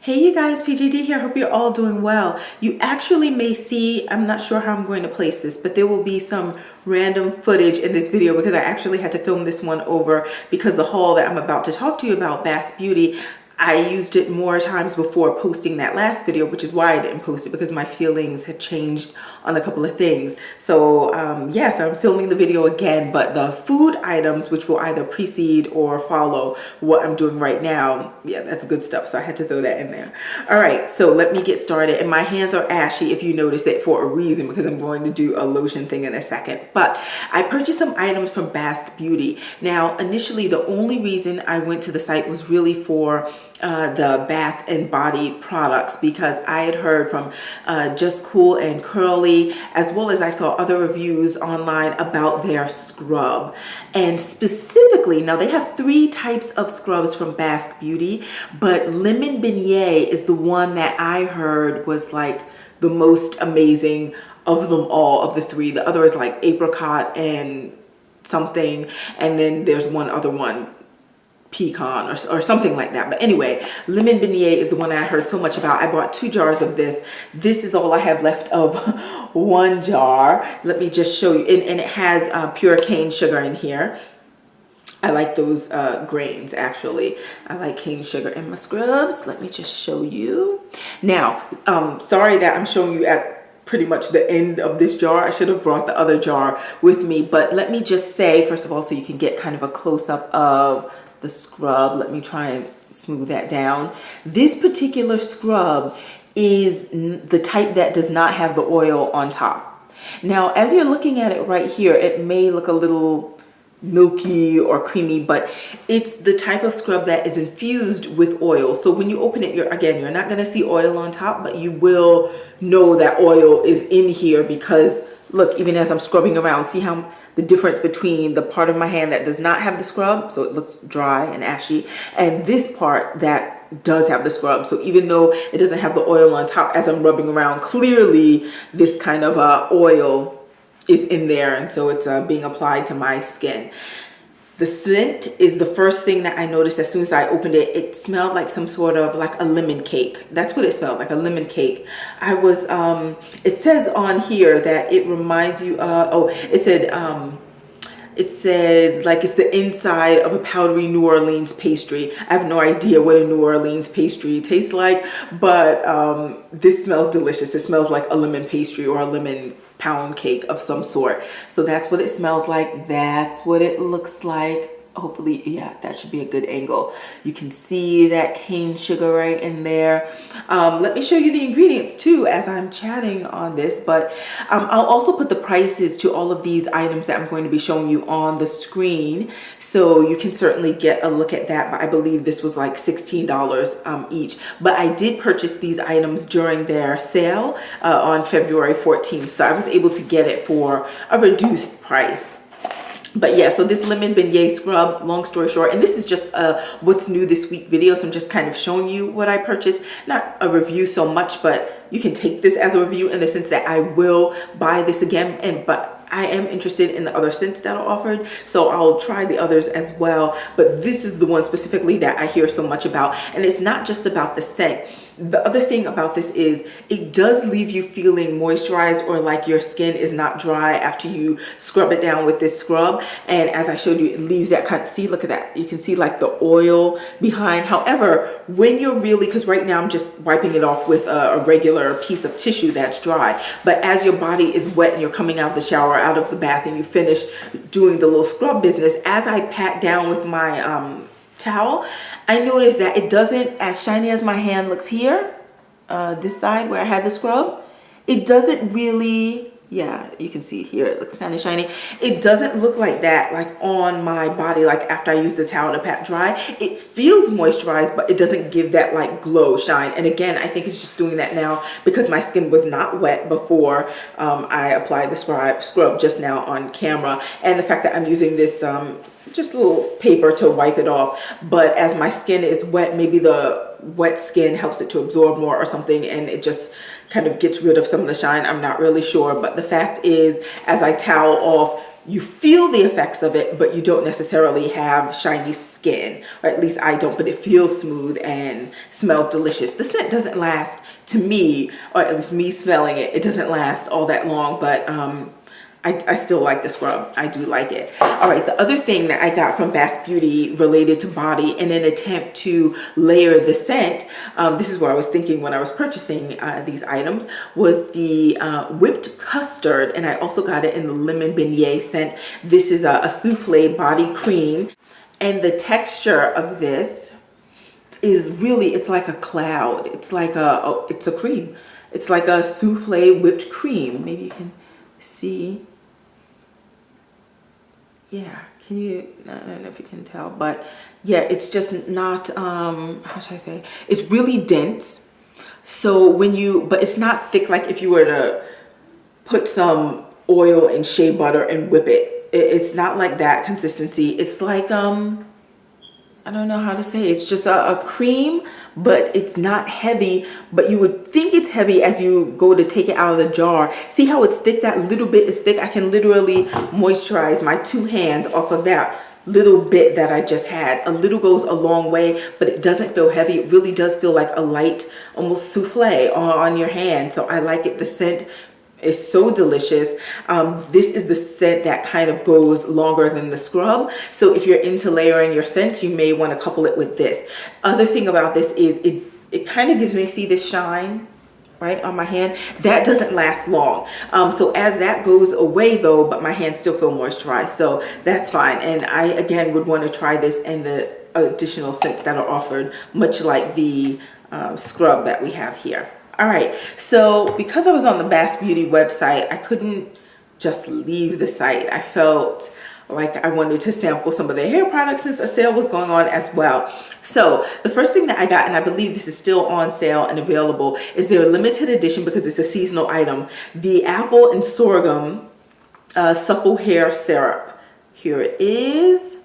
Hey you guys, PGD here. Hope you're all doing well. You actually may see, I'm not sure how I'm going to place this, but there will be some random footage in this video because I actually had to film this one over because the haul that I'm about to talk to you about, Bask Beauty, I used it more times before posting that last video, which is why I didn't post it because my feelings had changed on a couple of things. So yes, I'm filming the video again, but the food items, which will either precede or follow what I'm doing right now, yeah, that's good stuff. So I had to throw that in there. All right, so let me get started. And my hands are ashy if you noticed it for a reason because I'm going to do a lotion thing in a second. But I purchased some items from Bask Beauty. Now, initially, the only reason I went to the site was really for the bath and body products because I had heard from Just Cool and Curly, as well as I saw other reviews online about their scrub. And specifically, now they have 3 types of scrubs from Bask Beauty, but Lemon Beignet is the one that I heard was like the most amazing of them all, of the 3. The other is like apricot and something, and then there's one other one, pecan or something like that. But anyway, Lemon Beignet is the one I heard so much about. I bought 2 jars of this. This is all I have left of 1 jar. Let me just show you. And it has pure cane sugar in here. I like those grains, actually. I like cane sugar in my scrubs. Let me just show you. Now, sorry that I'm showing you at pretty much the end of this jar. I should have brought the other jar with me. But let me just say, first of all, so you can get kind of a close-up of the scrub. Let me try and smooth that down. This particular scrub is the type that does not have the oil on top. Now, as you're looking at it right here, it may look a little milky or creamy, but it's the type of scrub that is infused with oil. So when you open it, you're not going to see oil on top, but you will know that oil is in here because look, even as I'm scrubbing around, see how the difference between the part of my hand that does not have the scrub, so it looks dry and ashy, and this part that does have the scrub. So even though it doesn't have the oil on top, as I'm rubbing around, clearly this kind of oil is in there, and so it's being applied to my skin. The scent is the first thing that I noticed as soon as I opened it. It smelled like some sort of like a lemon cake. That's what it smelled like, a lemon cake. I was, it says on here that it reminds you, it said like it's the inside of a powdery New Orleans pastry. I have no idea what a New Orleans pastry tastes like, but this smells delicious. It smells like a lemon pastry or a lemon pound cake of some sort. So that's what it smells like. That's what it looks like. Hopefully, yeah, that should be a good angle. You can see that cane sugar right in there. Let me show you the ingredients too as I'm chatting on this, but I'll also put the prices to all of these items that I'm going to be showing you on the screen, so you can certainly get a look at that. But I believe this was like $16 each. But I did purchase these items during their sale on February 14th, so I was able to get it for a reduced price. But yeah, so this Lemon Beignet scrub, long story short, and this is just a what's new this week video, so I'm just kind of showing you what I purchased. Not a review so much, but you can take this as a review in the sense that I will buy this again, but I am interested in the other scents that are offered, so I'll try the others as well. But this is the one specifically that I hear so much about, and it's not just about the scent. The other thing about this is it does leave you feeling moisturized or like your skin is not dry after you scrub it down with this scrub. And as I showed you, it leaves that kind of, see, look at that. You can see like the oil behind. However, when you're really, because right now I'm just wiping it off with a regular piece of tissue that's dry. But as your body is wet and you're coming out of the shower, out of the bath, and you finish doing the little scrub business, as I pat down with my towel, I noticed that it doesn't, as shiny as my hand looks here, this side where I had the scrub, it doesn't really, yeah, you can see here it looks kind of shiny. It doesn't look like that like on my body, like after I use the towel to pat dry. It feels moisturized, but it doesn't give that like glow shine. And again, I think it's just doing that now because my skin was not wet before I applied the scrub just now on camera, and the fact that I'm using this just a little paper to wipe it off. But as my skin is wet, maybe the wet skin helps it to absorb more or something, and it just kind of gets rid of some of the shine. I'm not really sure, but the fact is, as I towel off, you feel the effects of it, but you don't necessarily have shiny skin, or at least I don't, but it feels smooth and smells delicious. The scent doesn't last, to me, or at least me smelling it, it doesn't last all that long, but I still like the scrub. I do like it. All right, the other thing that I got from Bask Beauty related to body in an attempt to layer the scent, this is what I was thinking when I was purchasing these items, was the whipped custard, and I also got it in the lemon beignet scent. This is a souffle body cream, and the texture of this is really, it's like a cloud. It's like it's a cream. It's like a souffle whipped cream. Maybe you can see. Yeah, can you, I don't know if you can tell, but yeah, it's just not, how should I say, it's really dense. So when you, but it's not thick like if you were to put some oil and shea butter and whip it. It's not like that consistency. It's like, I don't know how to say it. It's just a cream, but it's not heavy, but you would think it's heavy as you go to take it out of the jar. See how it's thick? That little bit is thick. I can literally moisturize my 2 hands off of that little bit that I just had. A little goes a long way, but it doesn't feel heavy. It really does feel like a light, almost souffle on your hand. So I like it. The scent is so delicious. This is the scent that kind of goes longer than the scrub. So if you're into layering your scents, you may want to couple it with this. Other thing about this is it kind of gives me, see this shine right on my hand? That doesn't last long. So as that goes away though, but my hands still feel moisturized. So that's fine. And I, again, would want to try this and the additional scents that are offered, much like the scrub that we have here. All right, so because I was on the Bask Beauty website, I couldn't just leave the site. I felt like I wanted to sample some of their hair products since a sale was going on as well. So the first thing that I got, and I believe this is still on sale and available, is their limited edition, because it's a seasonal item, the apple and sorghum supple hair syrup. Here it is.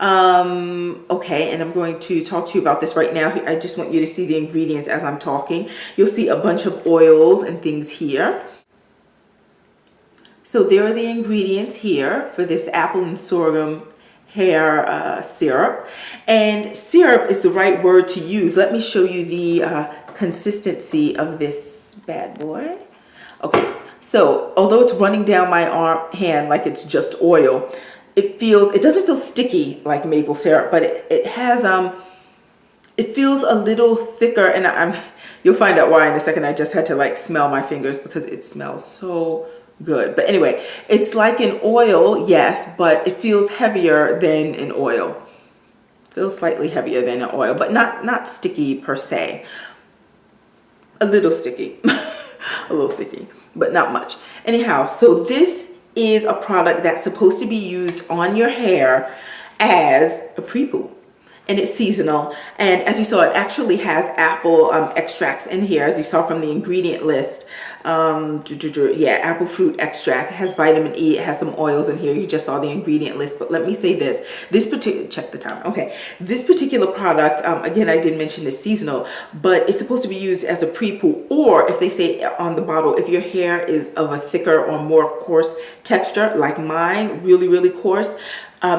Okay, and I'm going to talk to you about this right now. I just want you to see the ingredients as I'm talking. You'll see a bunch of oils and things here. So there are the ingredients here for this apple and sorghum hair syrup. And syrup is the right word to use. Let me show you the consistency of this bad boy. Okay, so although it's running down my hand like it's just oil, it doesn't feel sticky like maple syrup, but it has, it feels a little thicker, and you'll find out why in a second. I just had to like smell my fingers because it smells so good. But anyway, it's like an oil, yes, but it feels heavier than an oil. Feels slightly heavier than an oil, but not sticky per se. A little sticky, a little sticky, but not much. Anyhow, so this is a product that's supposed to be used on your hair as a pre-poo, and it's seasonal. And as you saw, it actually has apple extracts in here, as you saw from the ingredient list. Yeah, apple fruit extract. It has vitamin E. It has some oils in here. You just saw the ingredient list. But let me say this particular, check the time. Okay, this particular product, again, I did mention it's seasonal, but it's supposed to be used as a pre-poo, or if they say on the bottle, if your hair is of a thicker or more coarse texture, like mine, really coarse,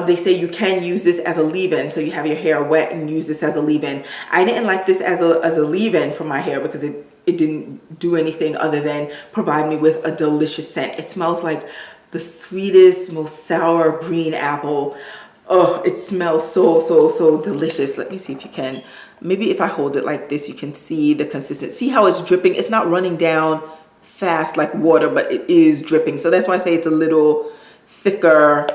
they say you can use this as a leave-in. So you have your hair wet and use this as a leave-in. I didn't like this as a leave-in for my hair because it didn't do anything other than provide me with a delicious scent. It smells like the sweetest, most sour green apple. Oh, it smells so delicious. Let me see if you can, maybe if I hold it like this, you can see the consistency. See how it's dripping? It's not running down fast like water, but it is dripping. So that's why I say it's a little thicker.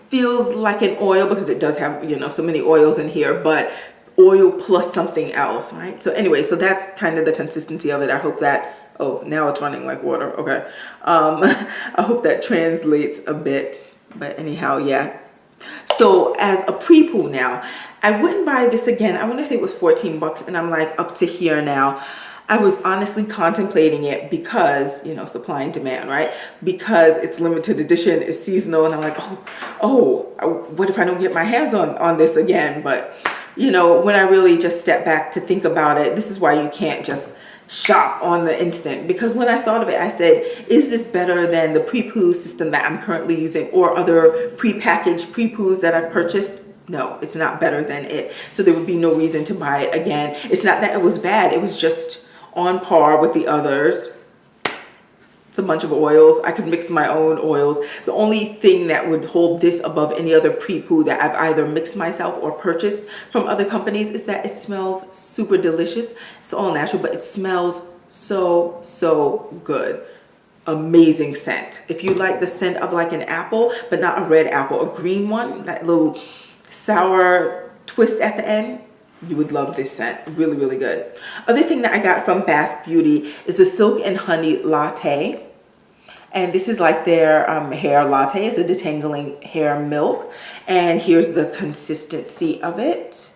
Feels like an oil because it does have, you know, so many oils in here, but oil plus something else, right? So anyway, so that's kind of the consistency of it. I hope that, oh, now it's running like water. Okay. I hope that translates a bit, but anyhow, yeah. So as a pre-poo now, I wouldn't buy this again. I want to say it was 14 bucks, and I'm like up to here now. I was honestly contemplating it because, you know, supply and demand, right? Because it's limited edition, it's seasonal, and I'm like, what if I don't get my hands on this again? But, you know, when I really just step back to think about it, this is why you can't just shop on the instant, because when I thought of it, I said, is this better than the pre-poo system that I'm currently using or other pre-packaged pre-poos that I've purchased? No, it's not better than it. So there would be no reason to buy it again. It's not that it was bad. It was just on par with the others. It's a bunch of oils. I could mix my own oils. The only thing that would hold this above any other pre-poo that I've either mixed myself or purchased from other companies is that it smells super delicious. It's all natural, but it smells so, so good. Amazing scent. If you like the scent of like an apple, but not a red apple, a green one, that little sour twist at the end, you would love this scent. Really, really good. Other thing that I got from Bask Beauty is the Silk and Honey Latte. And this is like their hair latte. It's a detangling hair milk. And here's the consistency of it.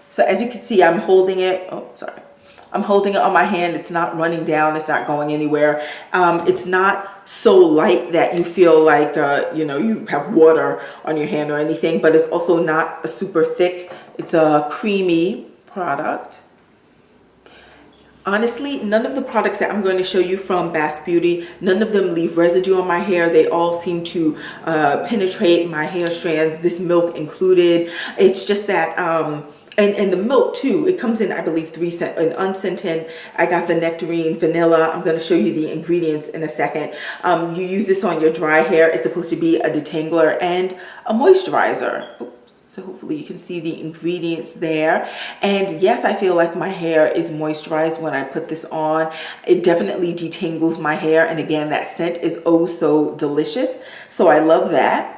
So as you can see, I'm holding it. Oh, sorry. I'm holding it on my hand. It's not running down. It's not going anywhere. It's not so light that you feel like, you know, you have water on your hand or anything, but it's also not a super thick. It's a creamy product. Honestly, none of the products that I'm going to show you from Bask Beauty, none of them leave residue on my hair. They all seem to penetrate my hair strands, this milk included. It's just that, and the milk too, it comes in, I believe, 3 cents, an unscented. I got the nectarine, vanilla. I'm going to show you the ingredients in a second. You use this on your dry hair. It's supposed to be a detangler and a moisturizer. So hopefully you can see the ingredients there. And yes, I feel like my hair is moisturized when I put this on. It definitely detangles my hair. And again, that scent is oh so delicious. So I love that.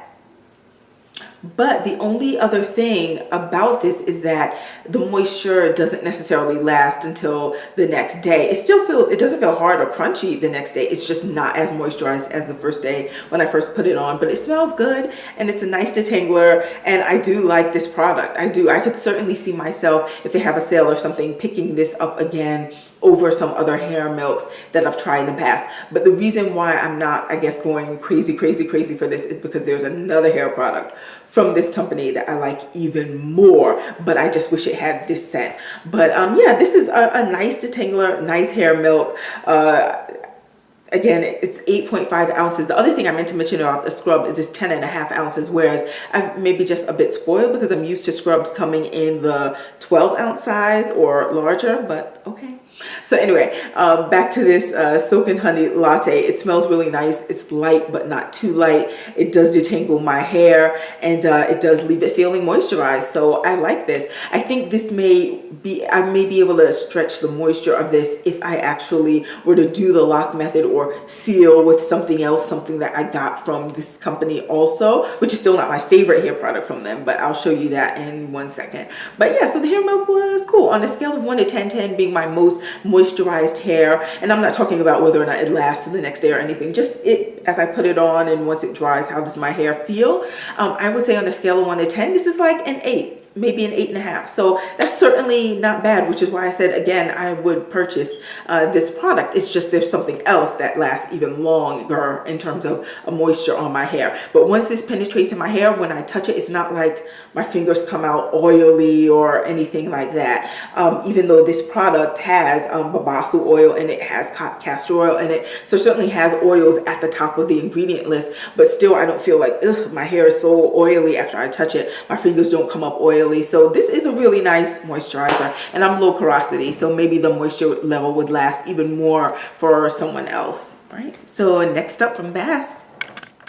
But the only other thing about this is that the moisture doesn't necessarily last until the next day. It still feels, it doesn't feel hard or crunchy the next day. It's just not as moisturized as the first day when I first put it on, but it smells good and it's a nice detangler. And I do like this product. I do. I could certainly see myself, if they have a sale or something, picking this up again over some other hair milks that I've tried in the past. But the reason why I'm not, I guess, going crazy for this is because there's another hair product from this company that I like even more, but I just wish it had this scent. But yeah, this is a nice detangler, nice hair milk. Again, it's 8.5 ounces. The other thing I meant to mention about the scrub is it's 10.5 ounces, whereas I'm maybe just a bit spoiled because I'm used to scrubs coming in the 12-ounce size or larger, but okay. So anyway, back to this Silk and Honey Latte. It smells really nice. It's light, but not too light. It does detangle my hair, and it does leave it feeling moisturized. So I like this. I think this I may be able to stretch the moisture of this if I actually were to do the lock method or seal with something else, something that I got from this company also, which is still not my favorite hair product from them, but I'll show you that in 1 second. But yeah, so the hair milk was cool. On a scale of 1 to 10, 10 being my most moisturized hair, and I'm not talking about whether or not it lasts to the next day or anything, just it as I put it on and once it dries, how does my hair feel? I would say on a scale of 1 to 10, this is like an 8. Maybe an 8.5. So that's certainly not bad, which is why I said, again, I would purchase this product. It's just there's something else that lasts even longer in terms of a moisture on my hair. But once this penetrates in my hair, when I touch it, it's not like my fingers come out oily or anything like that. Even though this product has babasu oil in it, has castor oil in it, so it certainly has oils at the top of the ingredient list, but still I don't feel like, ugh, my hair is so oily after I touch it. My fingers don't come up oily. So this is a really nice moisturizer, and I'm low porosity, so maybe the moisture level would last even more for someone else, right? So next up from Bask.